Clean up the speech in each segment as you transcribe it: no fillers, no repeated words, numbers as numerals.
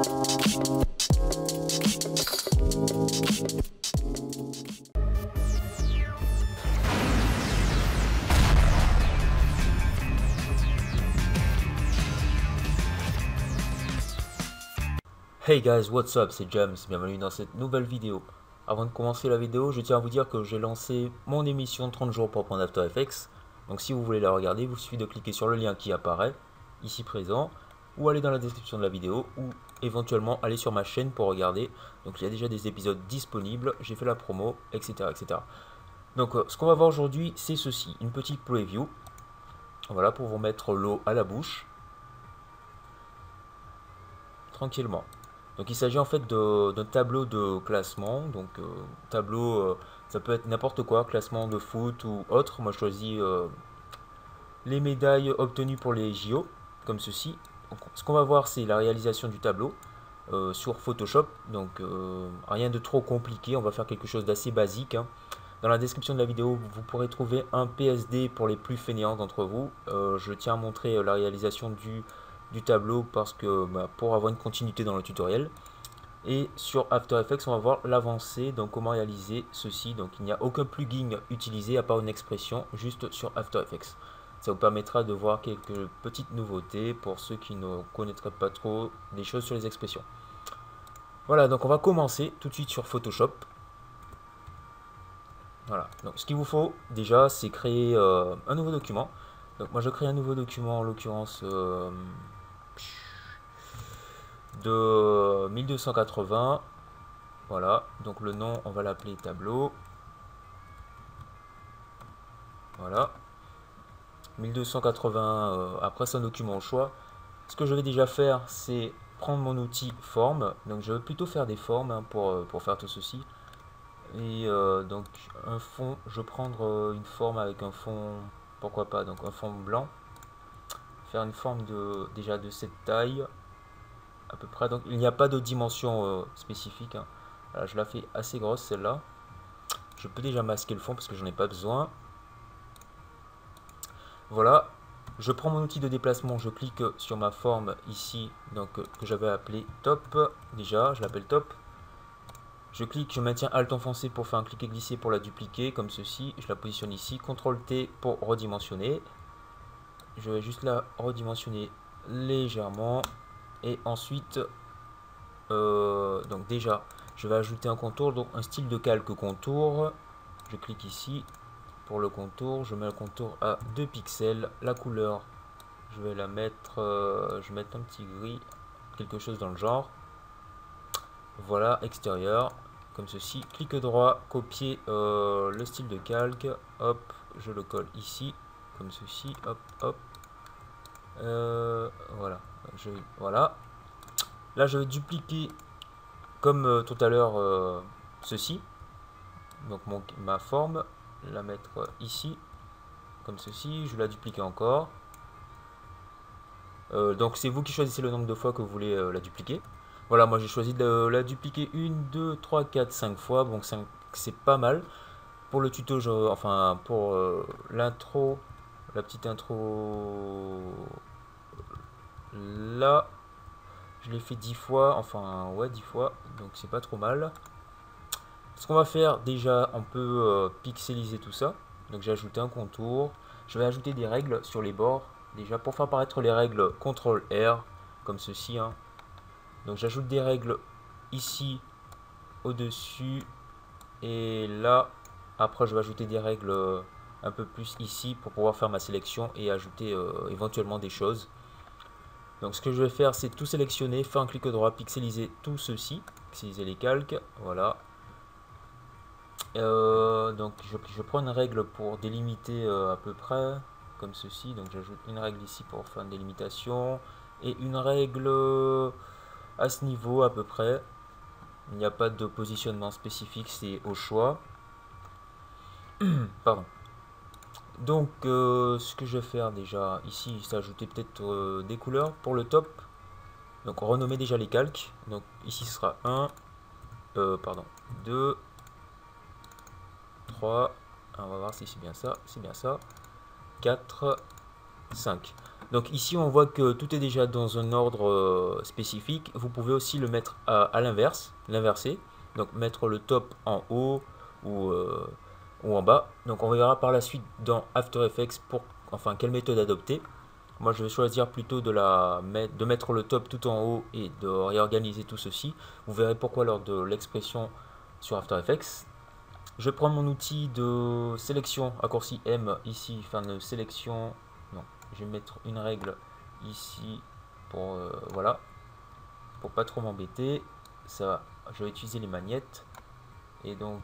Hey guys, what's up, c'est James, bienvenue dans cette nouvelle vidéo. Avant de commencer la vidéo, je tiens à vous dire que j'ai lancé mon émission 30 jours pour apprendre After Effects. Donc si vous voulez la regarder, il vous suffit de cliquer sur le lien qui apparaît, ici présent, ou aller dans la description de la vidéo, ou éventuellement aller sur ma chaîne pour regarder. Donc il y a déjà des épisodes disponibles, j'ai fait la promo, etc. etc. Donc ce qu'on va voir aujourd'hui, c'est ceci, une petite preview. Voilà, pour vous mettre l'eau à la bouche. Tranquillement. Donc il s'agit en fait d'un tableau de classement. Donc tableau, ça peut être n'importe quoi, classement de foot ou autre. Moi je choisis les médailles obtenues pour les JO, comme ceci. Donc, ce qu'on va voir, c'est la réalisation du tableau sur Photoshop. Donc rien de trop compliqué, on va faire quelque chose d'assez basique, hein. Dans la description de la vidéo, vous pourrez trouver un PSD pour les plus fainéants d'entre vous. Je tiens à montrer la réalisation du tableau parce que pour avoir une continuité dans le tutoriel. Et sur After Effects, on va voir l'avancée, donc comment réaliser ceci. Donc il n'y a aucun plugin utilisé à part une expression juste sur After Effects. Ça vous permettra de voir quelques petites nouveautés pour ceux qui ne connaîtraient pas trop des choses sur les expressions. Voilà, donc on va commencer tout de suite sur Photoshop. Voilà, donc ce qu'il vous faut déjà, c'est créer un nouveau document. Donc moi je crée un nouveau document en l'occurrence de 1280. Voilà, donc le nom on va l'appeler tableau. Voilà, 1280. Après c'est un document au choix. Ce que je vais déjà faire, c'est prendre mon outil forme. Donc je vais plutôt faire des formes, hein, pour faire tout ceci. Et donc un fond, je vais prendre une forme avec un fond, pourquoi pas, donc un fond blanc. Faire une forme déjà de cette taille à peu près. Donc il n'y a pas de dimension spécifique, hein. Voilà, je la fais assez grosse celle-là. Je peux déjà masquer le fond parce que j'en ai pas besoin. Voilà, je prends mon outil de déplacement, je clique sur ma forme ici, donc que j'avais appelé top. Déjà, je l'appelle top. Je clique, je maintiens Alt enfoncé pour faire un cliquer glisser pour la dupliquer, comme ceci. Je la positionne ici. CTRL T pour redimensionner. Je vais juste la redimensionner légèrement. Et ensuite, donc déjà, je vais ajouter un contour, donc un style de calque contour. Je clique ici pour le contour. Je mets le contour à 2 pixels. La couleur, je vais la mettre, je vais mettre un petit gris, quelque chose dans le genre. Voilà, extérieur, comme ceci. Clic droit, copier le style de calque. Hop, je le colle ici, comme ceci. Hop, hop. Voilà. Voilà. Là, je vais dupliquer, comme tout à l'heure, ceci. Donc ma forme, la mettre ici, comme ceci. Je vais la dupliquer encore. Donc c'est vous qui choisissez le nombre de fois que vous voulez la dupliquer. Voilà, moi j'ai choisi de la dupliquer 1, 2, 3, 4, 5 fois. Donc c'est pas mal. Pour le tuto, enfin pour l'intro, la petite intro, là, je l'ai fait 10 fois. Enfin, ouais, 10 fois. Donc c'est pas trop mal. Ce qu'on va faire, déjà, on peut pixeliser tout ça. Donc j'ai ajouté un contour. Je vais ajouter des règles sur les bords. Déjà, pour faire apparaître les règles, CTRL R, comme ceci, hein. Donc j'ajoute des règles ici, au-dessus, et là. Après, je vais ajouter des règles un peu plus ici pour pouvoir faire ma sélection et ajouter éventuellement des choses. Donc ce que je vais faire, c'est tout sélectionner, faire un clic droit, pixeliser tout ceci, pixeliser les calques, voilà. Donc je prends une règle pour délimiter à peu près, comme ceci. Donc j'ajoute une règle ici pour faire une délimitation, et une règle à ce niveau à peu près. Il n'y a pas de positionnement spécifique, c'est au choix. Pardon. Donc ce que je vais faire déjà ici, c'est ajouter peut-être des couleurs pour le top. Donc renommer déjà les calques. Donc ici ce sera 1, pardon, 2, 3, on va voir si c'est bien ça, 4, 5. Donc ici on voit que tout est déjà dans un ordre spécifique. Vous pouvez aussi le mettre à l'inverse, l'inverser. Donc mettre le top en haut ou, euh, ou en bas. Donc on verra par la suite dans After Effects enfin quelle méthode adopter. Moi je vais choisir plutôt de mettre le top tout en haut et de réorganiser tout ceci. Vous verrez pourquoi lors de l'expression sur After Effects. Je vais prendre mon outil de sélection, raccourci M ici, enfin de sélection. Non, je vais mettre une règle ici pour voilà, pour pas trop m'embêter. Ça, je vais utiliser les magnettes et donc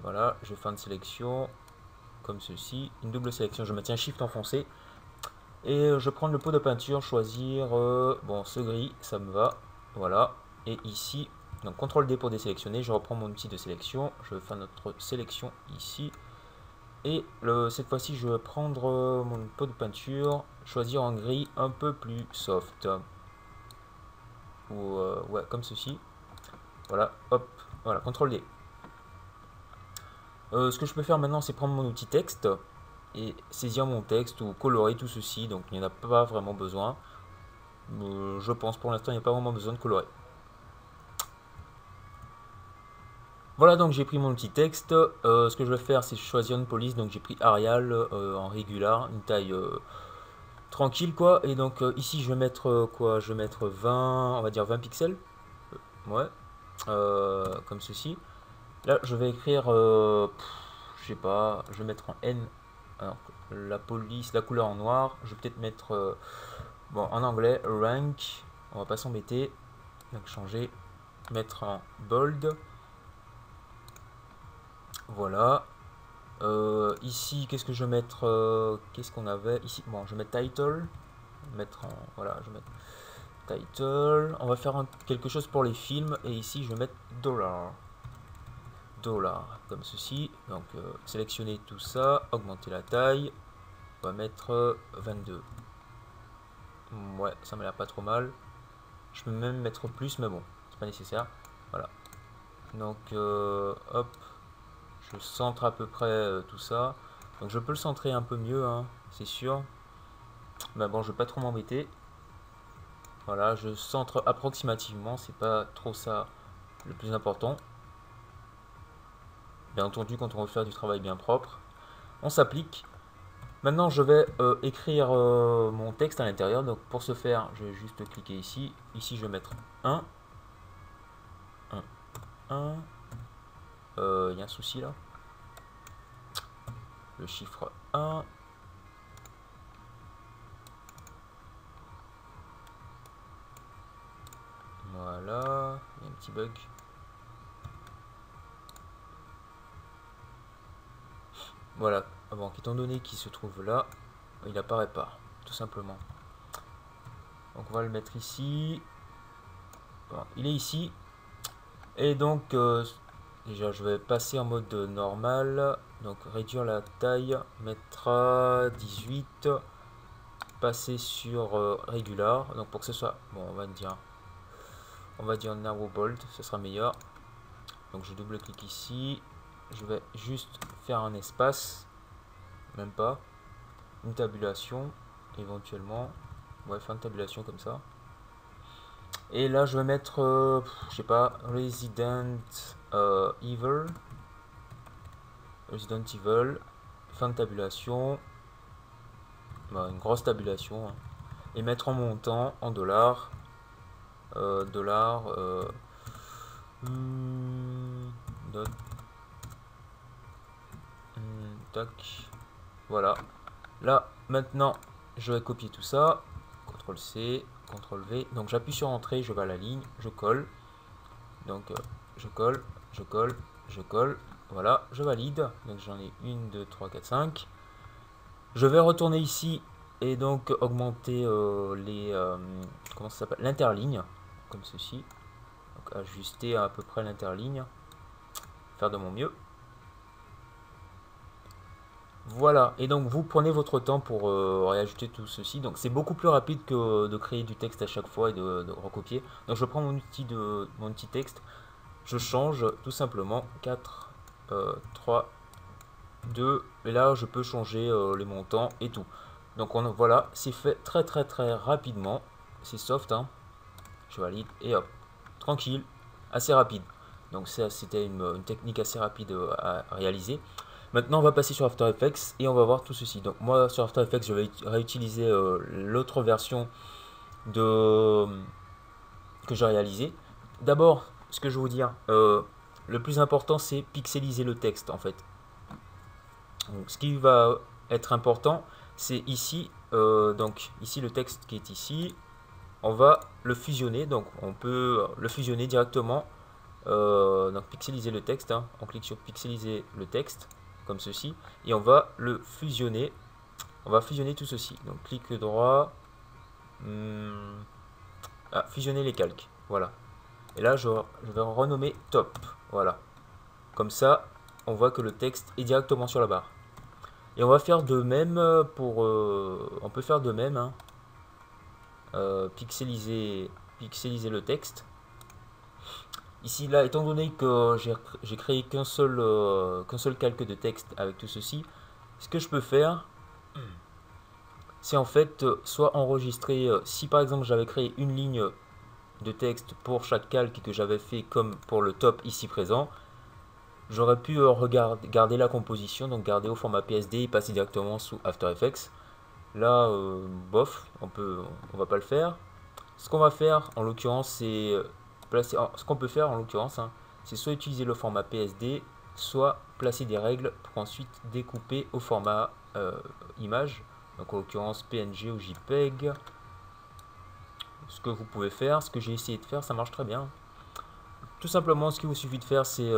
voilà, je vais faire une sélection comme ceci, une double sélection. Je maintiens Shift enfoncé et je prends le pot de peinture, choisir bon ce gris, ça me va, voilà. Et ici, donc CTRL D pour désélectionner, je reprends mon outil de sélection, je vais faire notre sélection ici. Et cette fois-ci, je vais prendre mon pot de peinture, choisir en gris un peu plus soft. Ou ouais, comme ceci. Voilà, hop, voilà, CTRL D. Ce que je peux faire maintenant, c'est prendre mon outil texte et saisir mon texte ou colorer tout ceci. Donc il n'y en a pas vraiment besoin. Je pense pour l'instant, il n'y a pas vraiment besoin de colorer. Voilà, donc j'ai pris mon petit texte. Ce que je vais faire, c'est choisir une police. Donc j'ai pris Arial en régular, une taille tranquille quoi. Et donc ici, je vais mettre quoi? Je vais mettre 20, on va dire 20 pixels. Ouais, comme ceci. Là, je vais écrire, je sais pas, je vais mettre en N. Alors, la police, la couleur en noir. Je vais peut-être mettre, bon, en anglais, rank. On va pas s'embêter. Donc changer, mettre en bold. Voilà. Ici, qu'est-ce que je vais mettre qu'est-ce qu'on avait ici? Bon, je vais mettre title. Mettre en, voilà, je vais mettre title. On va faire quelque chose pour les films. Et ici, je vais mettre dollar. Dollar, comme ceci. Donc, sélectionner tout ça. Augmenter la taille. On va mettre 22. Ouais, ça m'a l'air pas trop mal. Je peux même mettre plus, mais bon, c'est pas nécessaire. Voilà. Donc, hop. Je centre à peu près tout ça. Donc je peux le centrer un peu mieux, hein, c'est sûr. Mais bon, je vais pas trop m'embêter. Voilà, je centre approximativement, c'est pas trop ça le plus important. Bien entendu, quand on veut faire du travail bien propre, on s'applique. Maintenant, je vais écrire mon texte à l'intérieur. Donc pour ce faire, je vais juste cliquer ici. Ici, je vais mettre 1. 1, 1. Il y a un souci là. Le chiffre 1. Voilà, il y a un petit bug. Voilà, bon, étant donné qu'il se trouve là, il apparaît pas, tout simplement. Donc on va le mettre ici. Bon, il est ici. Et donc, déjà, je vais passer en mode normal. Donc réduire la taille, mettre à 18. Passer sur régular. Donc pour que ce soit, bon, on va dire narrow bold, ce sera meilleur. Donc je double-clique ici. Je vais juste faire un espace, même pas, une tabulation, éventuellement. Ouais, faire une tabulation comme ça. Et là, je vais mettre, je sais pas, Resident Evil. Resident Evil. Fin de tabulation. Bah, une grosse tabulation. Hein. Et mettre en montant, en dollars. Dollars. Dot. Tac. Voilà. Là, maintenant, je vais copier tout ça. CTRL C, CTRL V. Donc j'appuie sur Entrée, je vais à la ligne, je colle. Donc je colle, je colle, je colle. Voilà, je valide. Donc j'en ai 1, 2, 3, 4, 5. Je vais retourner ici et donc augmenter comment ça s'appelle, l'interligne, comme ceci. Donc ajuster à peu près l'interligne. Faire de mon mieux. Voilà, et donc vous prenez votre temps pour réajouter tout ceci. Donc c'est beaucoup plus rapide que de créer du texte à chaque fois et de recopier. Donc je prends mon outil texte, je change tout simplement 4, 3, 2, et là je peux changer les montants et tout. Donc voilà, c'est fait très rapidement. C'est soft, hein. Je valide et hop, tranquille, assez rapide. Donc ça, c'était une technique assez rapide à réaliser. Maintenant, on va passer sur After Effects et on va voir tout ceci. Donc moi, sur After Effects, je vais réutiliser l'autre version de que j'ai réalisée. D'abord, ce que je veux vous dire, le plus important, c'est pixeliser le texte en fait. Donc, ce qui va être important, c'est ici, donc ici le texte qui est ici, on va le fusionner, donc on peut le fusionner directement, donc pixeliser le texte, hein. On clique sur pixeliser le texte, comme ceci, et on va le fusionner, on va fusionner tout ceci, donc clic droit, fusionner les calques, voilà, et là je vais renommer top, voilà, comme ça on voit que le texte est directement sur la barre. Et on va faire de même pour... on peut faire de même, hein. Pixeliser le texte. Ici, là, étant donné que j'ai créé qu'un seul calque de texte avec tout ceci, ce que je peux faire, c'est en fait soit enregistrer, si par exemple j'avais créé une ligne de texte pour chaque calque que j'avais fait comme pour le top ici présent, j'aurais pu garder la composition, donc garder au format PSD et passer directement sous After Effects. Là, bof, on va pas le faire. Ce qu'on va faire, en l'occurrence, c'est placer. Ce qu'on peut faire, en l'occurrence, hein, c'est soit utiliser le format PSD, soit placer des règles pour ensuite découper au format image. Donc, en l'occurrence, PNG ou JPEG. Ce que vous pouvez faire, ce que j'ai essayé de faire, ça marche très bien. Tout simplement, ce qu'il vous suffit de faire, c'est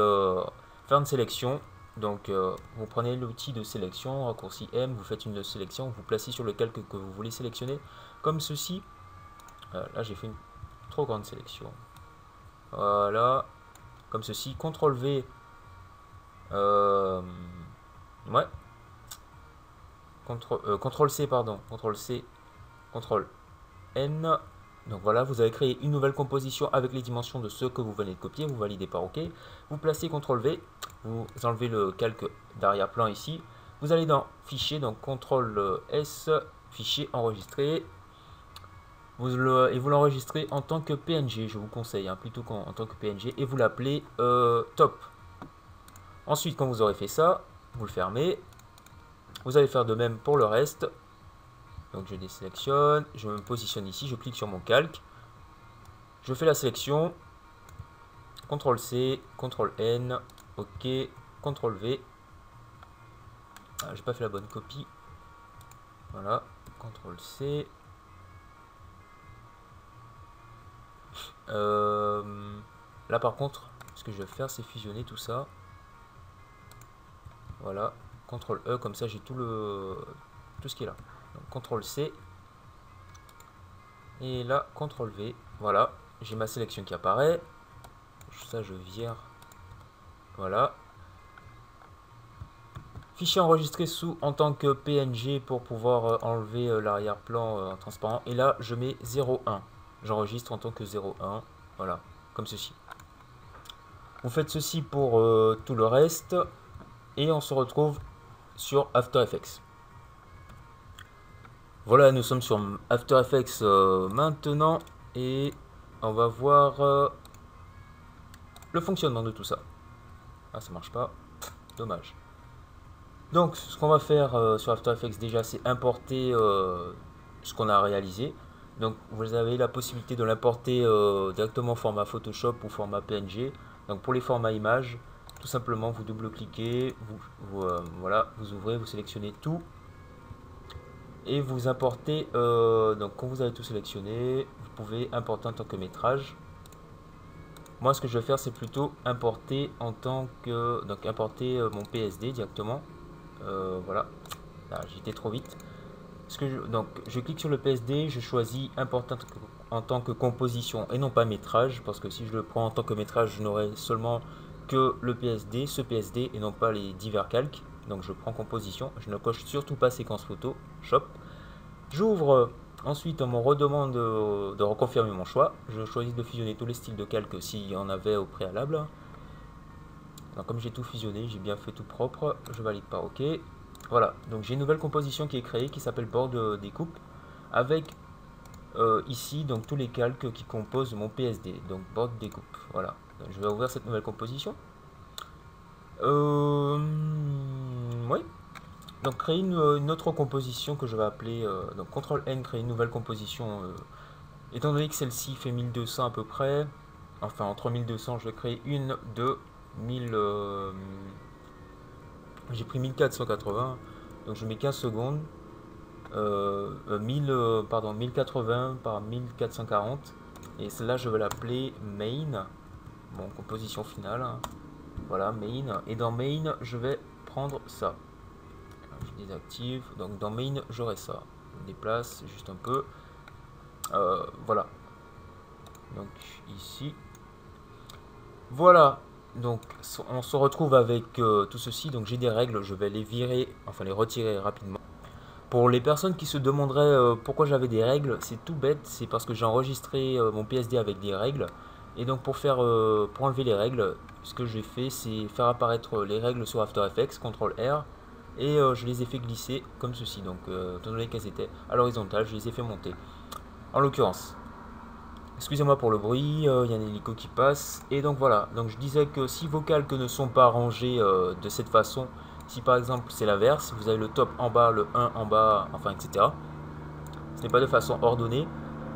faire une sélection. Donc, vous prenez l'outil de sélection, raccourci M, vous faites une sélection, vous placez sur le calque que vous voulez sélectionner, comme ceci. Là, j'ai fait une trop grande sélection. Voilà, comme ceci. CTRL V. Ouais. CTRL C, pardon. CTRL C. CTRL N. Donc voilà, vous avez créé une nouvelle composition avec les dimensions de ce que vous venez de copier. Vous validez par OK. Vous placez CTRL V. Vous enlevez le calque d'arrière-plan ici. Vous allez dans Fichier, donc CTRL S, Fichier, Enregistrer. Et vous l'enregistrez en tant que PNG, je vous conseille, hein, plutôt qu'en tant que PNG. Et vous l'appelez top. Ensuite, quand vous aurez fait ça, vous le fermez. Vous allez faire de même pour le reste. Donc je désélectionne, je me positionne ici, je clique sur mon calque. Je fais la sélection. CTRL C, CTRL N, OK, CTRL V. Ah, j'ai pas fait la bonne copie. Voilà, CTRL C. Là par contre, ce que je vais faire, c'est fusionner tout ça. Voilà, CTRL E, comme ça j'ai tout ce qui est là. Donc CTRL C. Et là, CTRL V. Voilà, j'ai ma sélection qui apparaît. Ça, je vire. Voilà. Fichier enregistré sous en tant que PNG pour pouvoir enlever l'arrière-plan en transparent. Et là, je mets 0,1. J'enregistre en tant que 0,1. Voilà, comme ceci. Vous faites ceci pour tout le reste. Et on se retrouve sur After Effects. Voilà, nous sommes sur After Effects maintenant. Et on va voir le fonctionnement de tout ça. Ah, ça marche pas. Dommage. Donc, ce qu'on va faire sur After Effects déjà, c'est importer ce qu'on a réalisé. Donc, vous avez la possibilité de l'importer directement en format Photoshop ou format PNG. Donc, pour les formats images, tout simplement, vous double-cliquez, voilà, vous ouvrez, vous sélectionnez tout et vous importez. Donc, quand vous avez tout sélectionné, vous pouvez importer en tant que métrage. Moi, ce que je vais faire, c'est plutôt importer en tant que importer mon PSD directement. Voilà, j'étais trop vite. Donc, je clique sur le PSD, je choisis importer en tant que composition et non pas métrage, parce que si je le prends en tant que métrage, je n'aurai seulement que le PSD, ce PSD et non pas les divers calques. Donc, je prends composition, je ne coche surtout pas séquence photo, shop. J'ouvre. Ensuite, on me redemande de reconfirmer mon choix. Je choisis de fusionner tous les styles de calque s'il y en avait au préalable. Donc, comme j'ai tout fusionné, j'ai bien fait tout propre, je valide par OK. Voilà, donc j'ai une nouvelle composition qui est créée qui s'appelle bord de découpe avec ici donc tous les calques qui composent mon PSD, donc bord de découpe. Voilà, donc, je vais ouvrir cette nouvelle composition. Oui, donc créer une autre composition que je vais appeler donc CTRL N, créer une nouvelle composition. Étant donné que celle-ci fait 1200 à peu près, enfin entre 1200, je vais créer une de 1000. J'ai pris 1480, donc je mets 15 secondes. 1000, pardon, 1080 par 1440. Et celle-là, je vais l'appeler main. Bon, composition finale, hein. Voilà, main. Et dans main, je vais prendre ça. Je désactive. Donc dans main, j'aurai ça. Je déplace juste un peu. Voilà. Donc ici. Voilà. Donc on se retrouve avec tout ceci. Donc j'ai des règles. Je vais les virer, enfin les retirer rapidement. Pour les personnes qui se demanderaient pourquoi j'avais des règles, c'est tout bête, c'est parce que j'ai enregistré mon PSD avec des règles. Et donc pour enlever les règles, ce que j'ai fait, c'est faire apparaître les règles sur After Effects, CTRL R, et je les ai fait glisser comme ceci. Donc étant donné qu'elles étaient à l'horizontale, je les ai fait monter. En l'occurrence, excusez-moi pour le bruit, il y a un hélico qui passe. Et donc voilà, donc je disais que si vos calques ne sont pas rangés de cette façon, si par exemple c'est l'inverse, vous avez le top en bas, le 1 en bas, enfin etc. Ce n'est pas de façon ordonnée.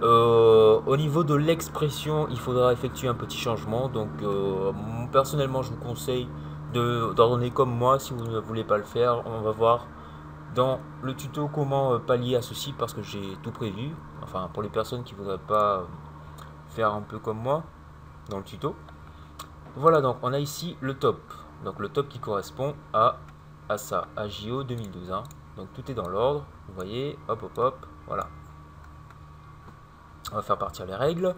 Au niveau de l'expression, il faudra effectuer un petit changement. Donc personnellement, je vous conseille d'ordonner comme moi si vous ne voulez pas le faire. On va voir dans le tuto comment pallier à ceci parce que j'ai tout prévu. Enfin, pour les personnes qui ne voudraient pas faire un peu comme moi dans le tuto. Voilà, donc on a ici le top. Donc le top qui correspond à ça, à JO 2012. Hein. Donc tout est dans l'ordre. Vous voyez, hop, hop, hop. Voilà. On va faire partir les règles.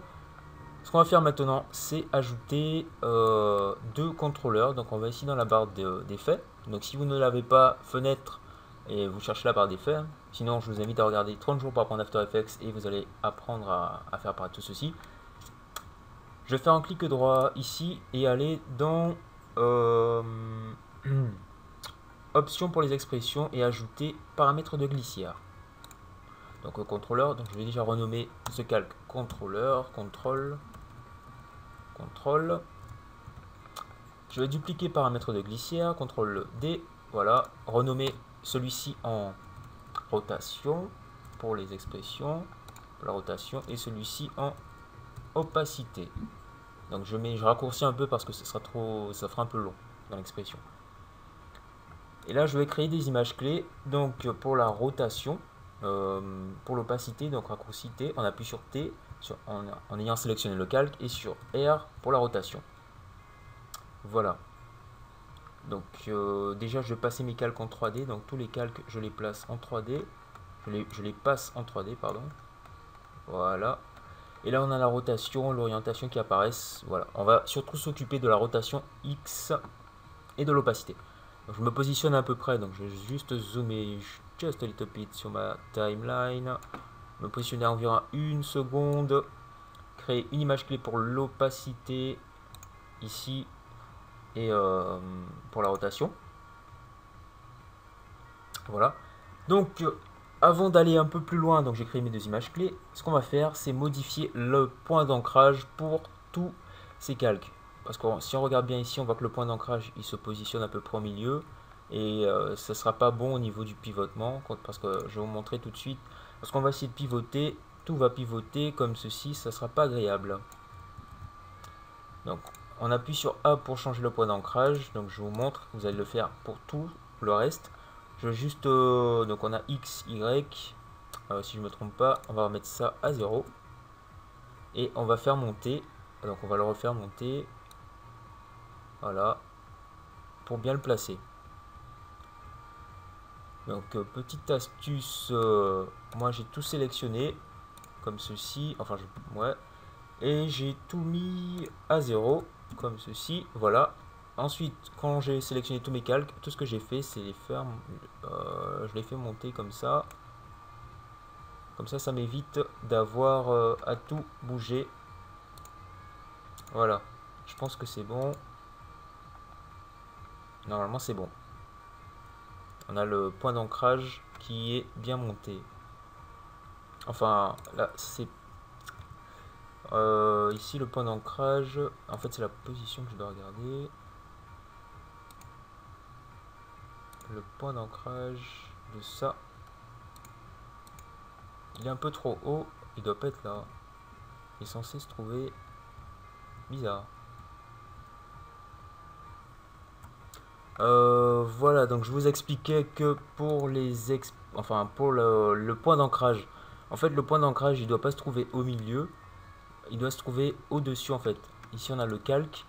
Ce qu'on va faire maintenant, c'est ajouter deux contrôleurs. Donc on va ici dans la barre d'effets. Donc si vous ne l'avez pas, fenêtre, et vous cherchez la barre d'effets. Hein. Sinon, je vous invite à regarder 30 jours pour apprendre After Effects et vous allez apprendre à faire apparaître tout ceci. Je vais faire un clic droit ici et aller dans options pour les expressions et ajouter paramètres de glissière. Donc au contrôleur, donc je vais déjà renommer ce calque contrôleur, contrôle. Je vais dupliquer paramètres de glissière, CTRL D, voilà, renommer celui-ci en rotation pour les expressions, pour la rotation, et celui-ci en opacité. Donc je raccourcis un peu parce que ça fera un peu long dans l'expression. Et là je vais créer des images clés. Donc pour la rotation, pour l'opacité, donc raccourci T, on appuie sur T en ayant sélectionné le calque et sur R pour la rotation. Voilà. Donc déjà je vais passer mes calques en 3D. Donc tous les calques je les place en 3D. Je les passe en 3D, pardon. Voilà. Et là on a la rotation, l'orientation qui apparaissent. Voilà. On va surtout s'occuper de la rotation X et de l'opacité. Je me positionne à peu près, donc je vais juste zoomer just a little bit sur ma timeline. Me positionner à environ 1 seconde. Créer une image clé pour l'opacité ici et pour la rotation. Voilà. Donc avant d'aller un peu plus loin, donc j'ai créé mes deux images clés. Ce qu'on va faire, c'est modifier le point d'ancrage pour tous ces calques. Parce que si on regarde bien ici, on voit que le point d'ancrage il se positionne à peu près au milieu. Et ce ne sera pas bon au niveau du pivotement. Parce que je vais vous montrer tout de suite. Parce qu'on va essayer de pivoter. Tout va pivoter comme ceci. Ça ne sera pas agréable. Donc on appuie sur A pour changer le point d'ancrage. Donc je vous montre. Vous allez le faire pour tout le reste. Je vais juste... donc on a X, Y. Si je ne me trompe pas, on va remettre ça à 0. Et on va faire monter. Donc on va le refaire monter. Voilà. Pour bien le placer. Donc petite astuce, moi j'ai tout sélectionné comme ceci, enfin ouais, et j'ai tout mis à 0 comme ceci, voilà. Ensuite, quand j'ai sélectionné tous mes calques, tout ce que j'ai fait, c'est les faire, je les fais monter comme ça. Comme ça m'évite d'avoir à tout bouger. Voilà, je pense que c'est bon. Normalement c'est bon. On a le point d'ancrage qui est bien monté. Enfin, là, c'est... ici, le point d'ancrage, en fait, c'est la position que je dois regarder. Le point d'ancrage de ça, il est un peu trop haut. Il doit pas être là. Il est censé se trouver bizarre. Voilà, donc je vous expliquais que pour pour le point d'ancrage, en fait, le point d'ancrage, il doit pas se trouver au milieu, il doit se trouver au-dessus, en fait. Ici, on a le calque.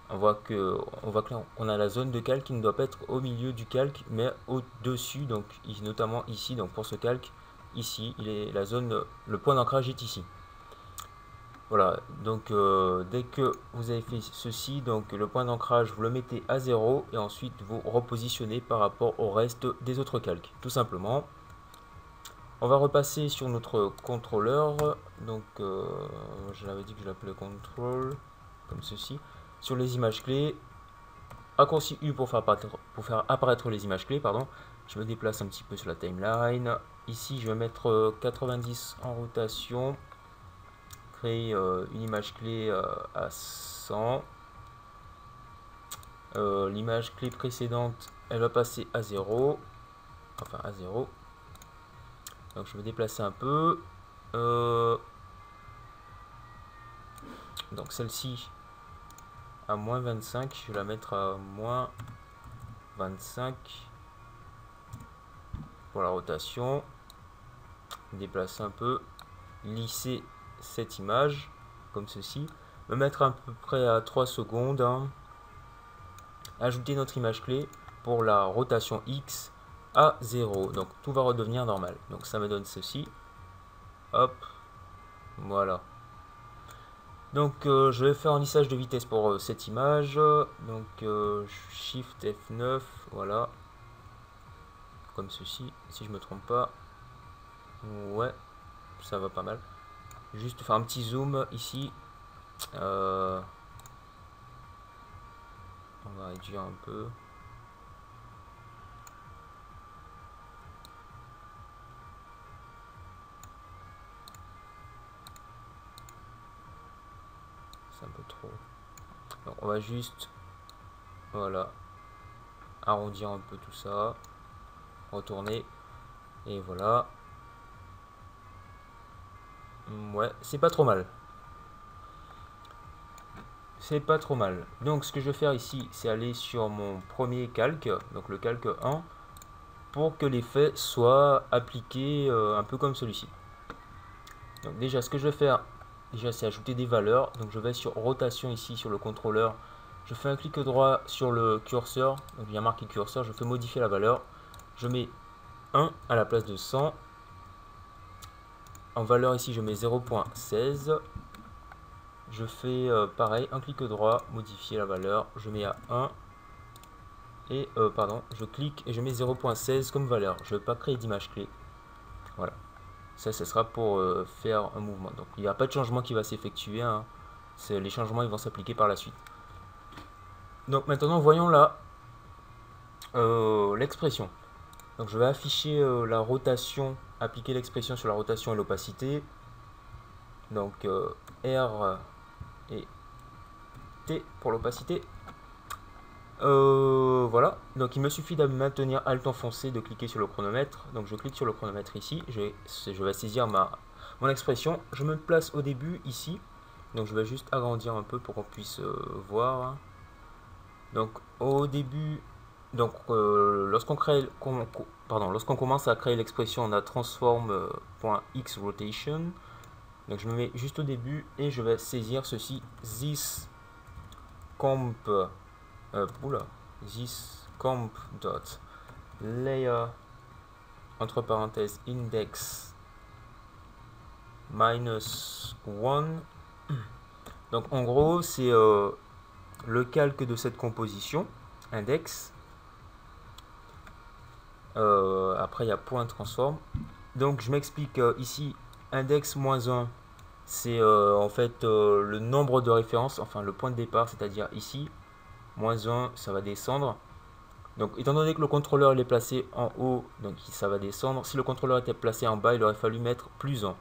On a la zone de calque qui ne doit pas être au milieu du calque, mais au-dessus, donc notamment ici. Donc pour ce calque, ici, le point d'ancrage est ici. Voilà, donc dès que vous avez fait ceci, donc le point d'ancrage, vous le mettez à 0 et ensuite vous repositionnez par rapport au reste des autres calques, tout simplement. On va repasser sur notre contrôleur. Donc je l'avais dit que je l'appelais control, comme ceci. Sur les images clés, raccourci U pour faire apparaître les images clés, pardon. Je me déplace un petit peu sur la timeline. Ici, je vais mettre 90 en rotation. Créer une image clé à 100. L'image clé précédente, elle va passer à 0. Enfin, à 0. Donc, je vais me déplacer un peu. Donc, celle-ci à moins 25. Je vais la mettre à moins 25 pour la rotation. Déplacer un peu. Lisser cette image comme ceci. Me mettre à peu près à 3 secondes. Hein. Ajouter notre image clé pour la rotation X à 0. Donc tout va redevenir normal. Donc ça me donne ceci. Hop. Voilà. Donc je vais faire un lissage de vitesse pour cette image. Donc Shift F9. Voilà. Comme ceci. Si je me trompe pas. Ouais. Ça va pas mal. Juste faire un petit zoom ici. On va réduire un peu. C'est un peu trop. Donc on va juste, voilà, arrondir un peu tout ça. Retourner. Et voilà. Ouais, c'est pas trop mal. C'est pas trop mal. Donc ce que je vais faire ici, c'est aller sur mon premier calque, donc le calque 1, pour que l'effet soit appliqué un peu comme celui-ci. Donc déjà, ce que je vais faire, déjà, c'est ajouter des valeurs. Donc je vais sur rotation ici, sur le contrôleur. Je fais un clic droit sur le curseur. Donc il y a marqué curseur, je fais modifier la valeur. Je mets 1 à la place de 100. En valeur ici, je mets 0.16. Je fais pareil, un clic droit, modifier la valeur, je mets à 1 et pardon, je clique et je mets 0.16 comme valeur. Je ne vais pas créer d'image clé. Voilà. Ça, ce sera pour faire un mouvement. Donc il n'y a pas de changement qui va s'effectuer. Hein. Les changements ils vont s'appliquer par la suite. Donc maintenant, voyons là l'expression. Donc je vais afficher la rotation, appliquer l'expression sur la rotation et l'opacité. Donc R et T pour l'opacité. Voilà, donc il me suffit de maintenir Alt enfoncé, de cliquer sur le chronomètre. Donc je clique sur le chronomètre ici, je vais saisir mon expression. Je me place au début ici, donc je vais juste agrandir un peu pour qu'on puisse voir. Donc au début, donc lorsqu'on commence à créer l'expression, on a transform.xRotation. Donc je me mets juste au début et je vais saisir ceci, this comp this comp dot layer entre parenthèses index -1. Donc en gros c'est le calque de cette composition index. Après il y a point transform. Donc je m'explique ici, index -1 c'est en fait le nombre de référence, enfin le point de départ, c'est à dire ici. -1, ça va descendre. Donc étant donné que le contrôleur il est placé en haut, donc ça va descendre. Si le contrôleur était placé en bas, il aurait fallu mettre +1.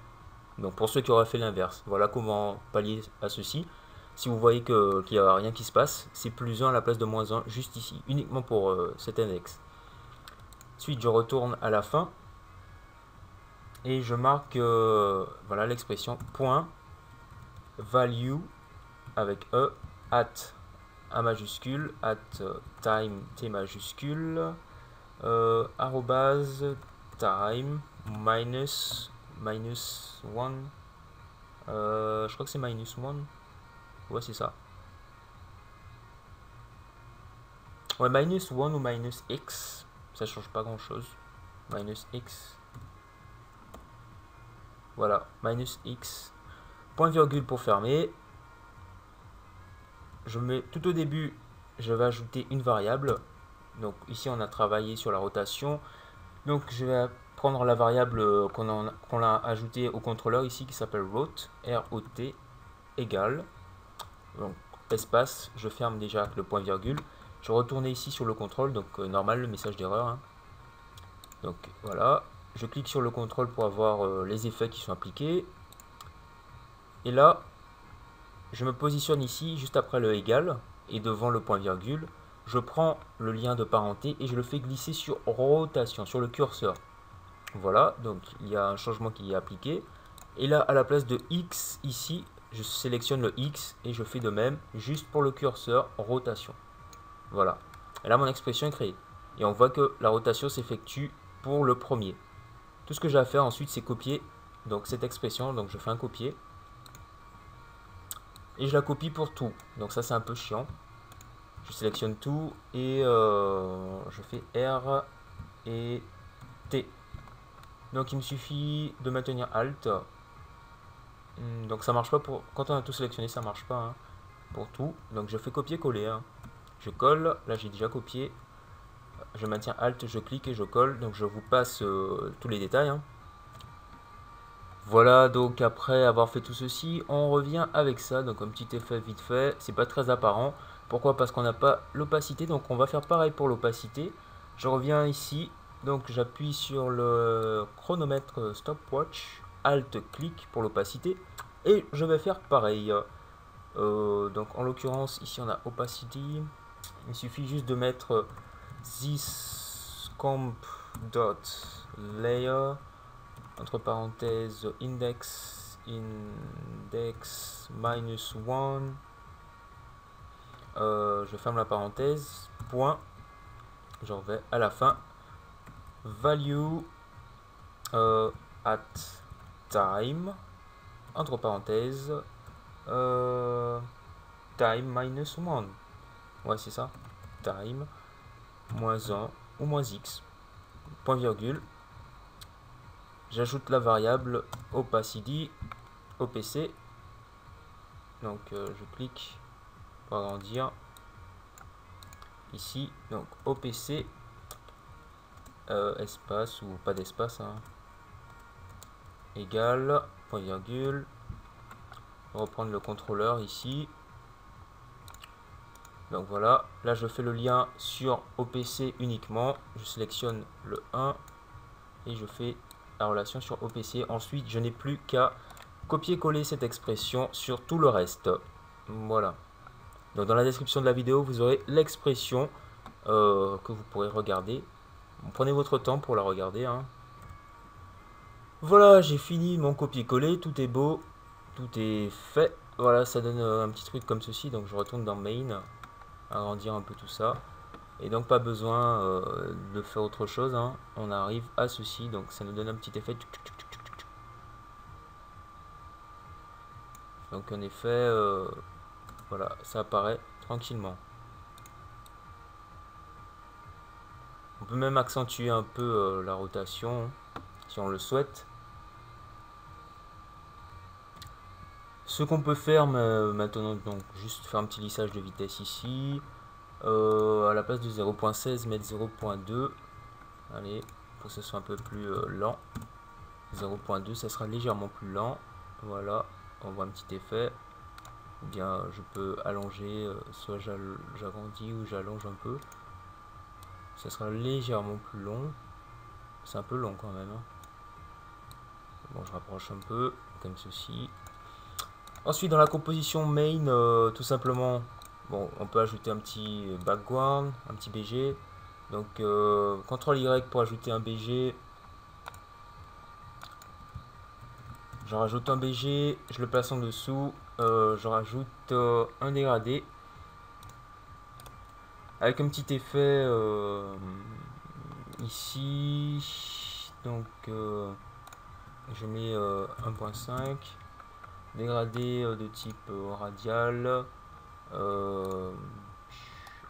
Donc pour ceux qui auraient fait l'inverse, voilà comment pallier à ceci. Si vous voyez qu'il n'y a rien qui se passe, c'est +1 à la place de -1 juste ici, uniquement pour cet index. Ensuite je retourne à la fin et je marque voilà l'expression point value avec E at A majuscule at time T majuscule arrobase time minus 1 je crois que c'est -1. Ouais, c'est ça. Ouais, -1 ou -x, ça change pas grand chose. -x. Voilà, -x. Point virgule pour fermer. Je mets tout au début, je vais ajouter une variable. Donc ici, on a travaillé sur la rotation. Donc je vais prendre la variable qu'on a ajoutée au contrôleur ici qui s'appelle rot, R-O-T, égale. Donc espace, je ferme déjà avec le point virgule. Je retourne ici sur le contrôle, donc normal le message d'erreur. Hein. Donc voilà, je clique sur le contrôle pour avoir les effets qui sont appliqués. Et là, je me positionne ici juste après le égal et devant le point virgule. Je prends le lien de parenté et je le fais glisser sur rotation, sur le curseur. Voilà, donc il y a un changement qui est appliqué. Et là, à la place de X ici, je sélectionne le X et je fais de même juste pour le curseur rotation. Voilà. Et là, mon expression est créée. Et on voit que la rotation s'effectue pour le premier. Tout ce que j'ai à faire ensuite, c'est copier donc cette expression. Donc je fais un copier. Et je la copie pour tout. Donc ça, c'est un peu chiant. Je sélectionne tout et je fais R et T. Donc il me suffit de maintenir Alt. Donc ça marche pas pour... Quand on a tout sélectionné, ça marche pas hein, pour tout. Donc je fais copier-coller. Hein. Je colle. Là, j'ai déjà copié. Je maintiens Alt, je clique et je colle. Donc je vous passe tous les détails. Hein. Voilà, donc après avoir fait tout ceci, on revient avec ça. Donc un petit effet vite fait. C'est pas très apparent. Pourquoi? Parce qu'on n'a pas l'opacité. Donc on va faire pareil pour l'opacité. Je reviens ici. Donc j'appuie sur le chronomètre stopwatch. Alt, clic pour l'opacité. Et je vais faire pareil. Donc en l'occurrence, ici on a opacity. Il suffit juste de mettre this comp.layer entre parenthèses index -1. Je ferme la parenthèse. Point. Je vais à la fin. Value at time entre parenthèses time -1. Ouais, c'est ça. Time -1 ou -x. Point virgule. J'ajoute la variable opacity, OPC. Donc je clique pour agrandir. Ici, donc OPC, espace ou pas d'espace, hein, égal, point virgule. Reprendre le contrôleur ici. Donc voilà, là je fais le lien sur OPC uniquement. Je sélectionne le 1 et je fais la relation sur OPC. Ensuite, je n'ai plus qu'à copier-coller cette expression sur tout le reste. Voilà. Donc dans la description de la vidéo, vous aurez l'expression que vous pourrez regarder. Prenez votre temps pour la regarder. Hein. Voilà, j'ai fini mon copier-coller. Tout est beau. Tout est fait. Voilà, ça donne un petit truc comme ceci. Donc je retourne dans Main. Agrandir un peu tout ça. Et donc pas besoin de faire autre chose. Hein. On arrive à ceci. Donc ça nous donne un petit effet. Donc en effet, voilà, ça apparaît tranquillement. On peut même accentuer un peu la rotation si on le souhaite. Ce qu'on peut faire maintenant, donc juste faire un petit lissage de vitesse ici. À la place de 0.16, mettre 0.2. Allez, pour que ce soit un peu plus lent. 0.2, ça sera légèrement plus lent. Voilà, on voit un petit effet. Ou bien je peux allonger, soit j'agrandis ou j'allonge un peu. Ça sera légèrement plus long. C'est un peu long quand même, hein. Bon, je rapproche un peu, comme ceci. Ensuite, dans la composition main, tout simplement, bon, on peut ajouter un petit background, un petit BG. Donc, CTRL Y pour ajouter un BG. Je rajoute un BG, je le place en dessous. Je rajoute un dégradé. Avec un petit effet ici. Donc, je mets 1.5. Dégradé de type radial.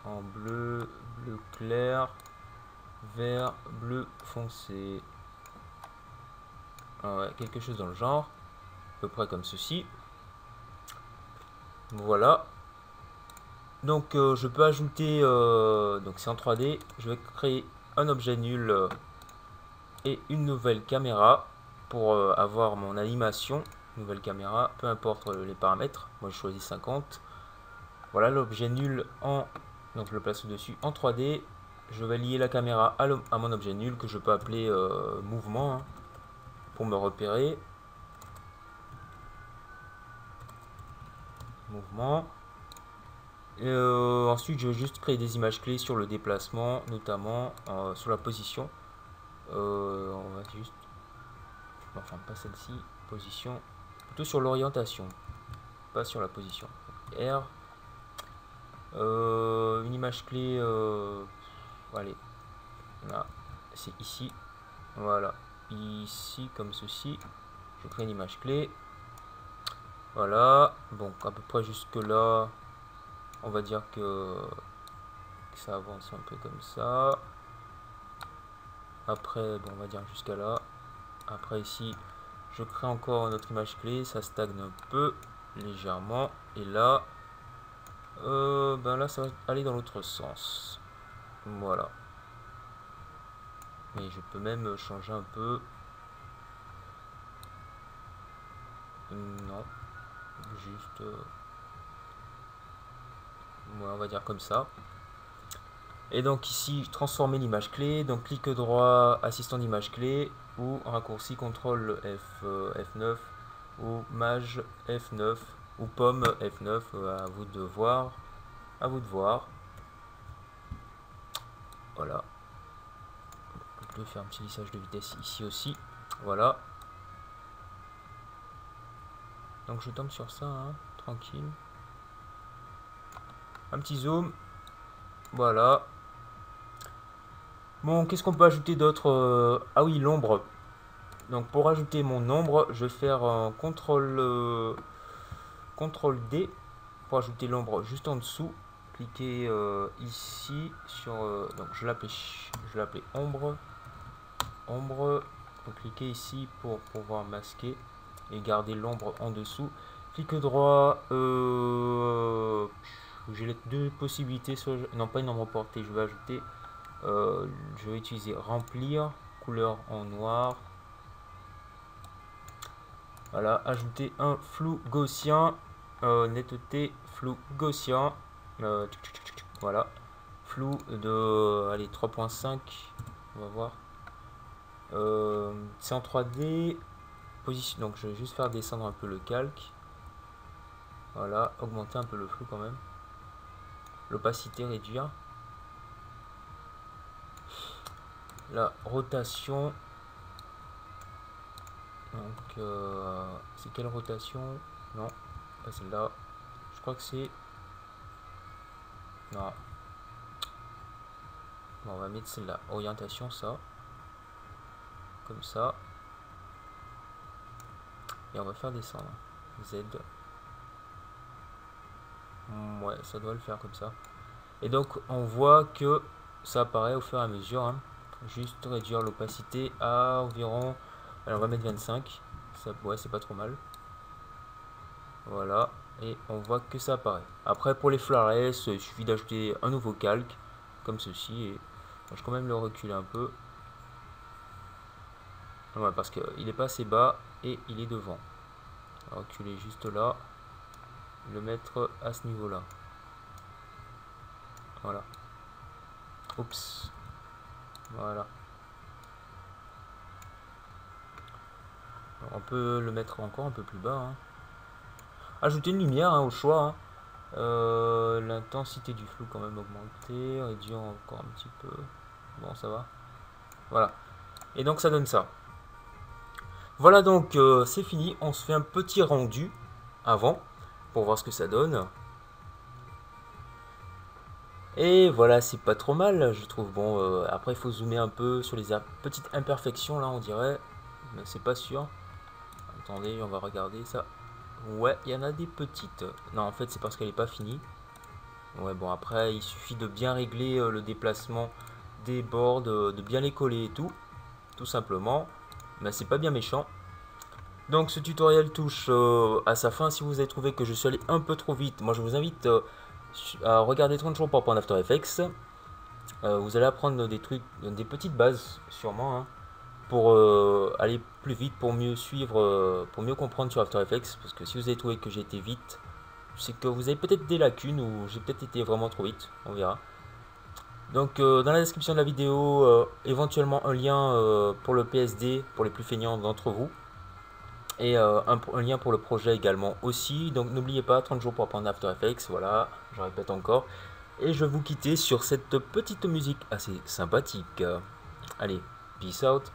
En bleu, bleu clair, vert, bleu foncé. Ah ouais, quelque chose dans le genre, à peu près comme ceci. Voilà. Donc je peux ajouter, donc c'est en 3D, je vais créer un objet nul et une nouvelle caméra pour avoir mon animation. Nouvelle caméra, peu importe les paramètres, moi je choisis 50. Voilà l'objet nul en, donc je le place au-dessus en 3D. Je vais lier la caméra à mon objet nul que je peux appeler mouvement, hein, pour me repérer. Mouvement. Ensuite, je vais juste créer des images clés sur le déplacement, notamment sur la position. On va juste, enfin pas celle-ci, position, plutôt sur l'orientation, pas sur la position. R. Une image clé, allez, là, c'est ici. Voilà, ici comme ceci. Je crée une image clé. Voilà, donc à peu près jusque là, on va dire que ça avance un peu comme ça. Après, bon, on va dire jusqu'à là. Après ici, je crée encore notre image clé, ça stagne un peu légèrement. Et là, ben là, ça va aller dans l'autre sens. Voilà. Mais je peux même changer un peu. Non, juste, ouais, on va dire comme ça. Et donc ici, transformer l'image clé. Donc clic droit, assistant d'image clé, ou raccourci CTRL F9, ou Maj F9, ou pomme F9, à vous de voir. À vous de voir. Voilà. On peut faire un petit lissage de vitesse ici aussi. Voilà. Donc je tombe sur ça, hein, tranquille. Un petit zoom. Voilà. Bon, qu'est-ce qu'on peut ajouter d'autre? Ah oui, l'ombre. Donc pour ajouter mon ombre, je vais faire un CTRL D pour ajouter l'ombre juste en dessous. Cliquez ici sur, donc je l'appelais ombre. Ombre. Donc cliquez ici pour pouvoir masquer et garder l'ombre en dessous. Clic droit. J'ai les deux possibilités. Non, pas une ombre portée. Je vais ajouter. Je vais utiliser remplir couleur en noir. Voilà, ajouter un flou gaussien, netteté flou gaussien, voilà, flou de, allez, 3.5, on va voir, c'est en 3D, position, donc je vais juste faire descendre un peu le calque, voilà, augmenter un peu le flou quand même, l'opacité réduire, la rotation, donc c'est quelle rotation? Non, pas celle-là, je crois que c'est, non, bon, on va mettre celle-là, orientation, ça, comme ça, et on va faire descendre, Z, ouais, ça doit le faire comme ça, et donc on voit que ça apparaît au fur et à mesure, hein. Juste réduire l'opacité à environ, alors on va mettre 25, ça, ouais, c'est pas trop mal, voilà, et on voit que ça apparaît. Après pour les flarets, il suffit d'ajouter un nouveau calque, comme ceci, et je vais quand même le reculer un peu, ouais, parce qu'il est pas assez bas, et il est devant, reculer juste là, le mettre à ce niveau là, voilà, oups, Voilà. Alors, on peut le mettre encore un peu plus bas, hein. Ajouter une lumière, hein, au choix, hein. L'intensité du flou quand même augmenter, réduire encore un petit peu. Bon, ça va. Voilà. Et donc ça donne ça. Voilà, donc c'est fini. On se fait un petit rendu avant pour voir ce que ça donne. Et voilà, c'est pas trop mal, je trouve. Bon, après il faut zoomer un peu sur les petites imperfections là, on dirait. Mais c'est pas sûr. Attendez, on va regarder ça. Ouais, il y en a des petites. Non, en fait, c'est parce qu'elle est pas finie. Ouais, bon, après, il suffit de bien régler le déplacement des boards, de bien les coller et tout simplement. Mais c'est pas bien méchant. Donc, ce tutoriel touche à sa fin. Si vous avez trouvé que je suis allé un peu trop vite, moi je vous invite à regarder 30 jours pour apprendre After Effects. Vous allez apprendre des trucs, des petites bases, sûrement, hein, pour aller plus vite, pour mieux suivre, pour mieux comprendre sur After Effects. Parce que si vous avez trouvé que j'ai été vite, c'est que vous avez peut-être des lacunes ou j'ai peut-être été vraiment trop vite, on verra. Donc dans la description de la vidéo, éventuellement un lien pour le PSD pour les plus feignants d'entre vous. Et un lien pour le projet également aussi. Donc n'oubliez pas, 30 jours pour apprendre After Effects, voilà, je répète encore. Et je vais vous quitter sur cette petite musique assez sympathique. Allez, peace out.